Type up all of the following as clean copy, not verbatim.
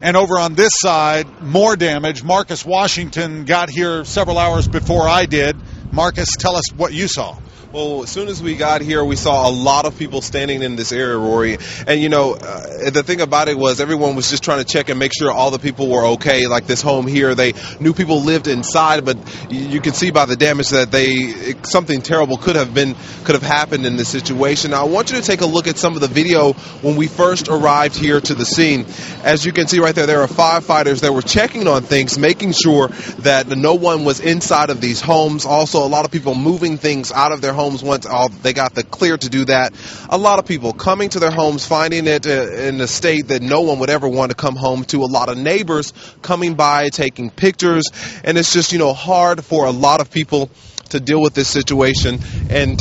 And over on this side, more damage. Marcus Washington got here several hours before I did. Marcus, tell us what you saw. Well, as soon as we got here, we saw a lot of people standing in this area, Rory. And, the thing about it was everyone was just trying to check and make sure all the people were okay. Like this home here, they knew people lived inside, but you can see by the damage that something terrible could have happened in this situation. Now, I want you to take a look at some of the video when we first arrived here to the scene. As you can see right there are firefighters that were checking on things, making sure that no one was inside of these homes. Also, a lot of people moving things out of their homes once they got the clear to do that. A lot of people coming to their homes, finding it in a state that no one would ever want to come home to. A lot of neighbors coming by, taking pictures, and it's just, hard for a lot of people to deal with this situation. And,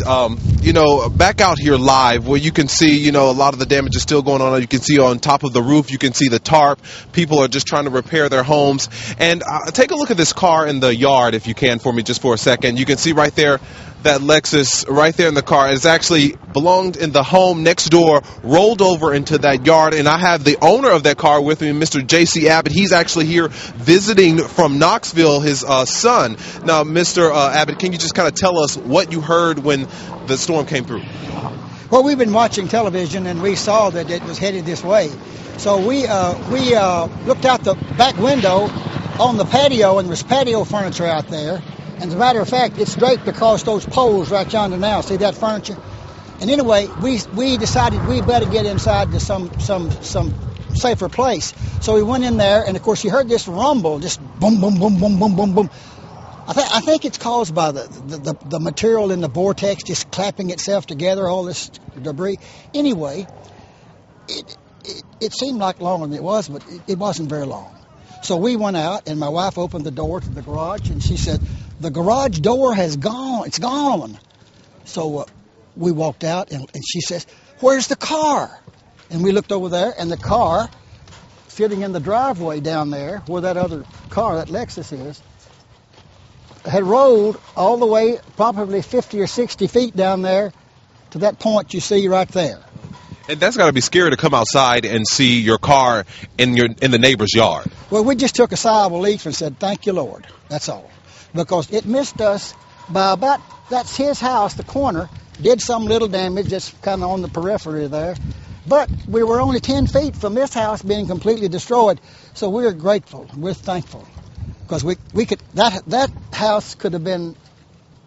back out here live where you can see, a lot of the damage is still going on. You can see on top of the roof, you can see the tarp. People are just trying to repair their homes. And take a look at this car in the yard, if you can, for me, just for a second. You can see right there, that Lexus right there in the car is actually belonged in the home next door, rolled over into that yard. And I have the owner of that car with me, Mr. J.C. Abbott. He's actually here visiting from Knoxville, his son. Now, Mr. Abbott, can you just kind of tell us what you heard when the storm came through? Well, we've been watching television, and we saw that it was headed this way. So we looked out the back window on the patio, and there was patio furniture out there. And as a matter of fact, it's draped across those poles right yonder now. See that furniture? And anyway, we decided we better get inside to some safer place. So we went in there, and of course you heard this rumble, just boom, boom, boom, boom, boom, boom, boom. I think it's caused by the material in the vortex just clapping itself together, all this debris. Anyway, it seemed like longer than it was, but it wasn't very long. So we went out, and my wife opened the door to the garage, and she said, "The garage door has gone. It's gone." So we walked out, and she says, "Where's the car?" And we looked over there, and the car sitting in the driveway down there, where that other car, that Lexus is, had rolled all the way probably 50 or 60 feet down there to that point you see right there. And that's got to be scary to come outside and see your car in the neighbor's yard. Well, we just took a sigh of relief and said, "Thank you, Lord." That's all. Because it missed us by about, that's his house, the corner, did some little damage, just kind of on the periphery there. But we were only 10 feet from this house being completely destroyed. So we're grateful. We're thankful. Because we could, that house could have been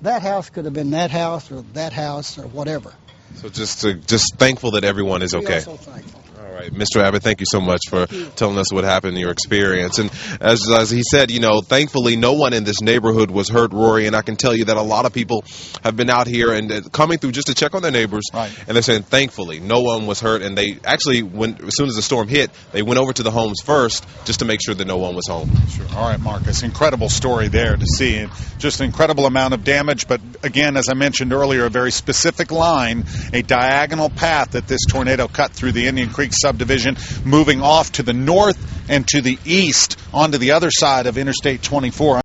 that house or that house or whatever. So just thankful that everyone is okay. We are so thankful. All right, Mr. Abbott, thank you so much for telling us what happened in your experience. And as he said, thankfully no one in this neighborhood was hurt, Rory, and I can tell you that a lot of people have been out here and coming through just to check on their neighbors. Right. And they're saying, thankfully, no one was hurt. And they actually, as soon as the storm hit, they went over to the homes first just to make sure that no one was home. Sure. All right, Marcus, incredible story there to see. Just an incredible amount of damage, but again, as I mentioned earlier, a very specific line, a diagonal path that this tornado cut through the Indian Creek subdivision, moving off to the north and to the east onto the other side of Interstate 24.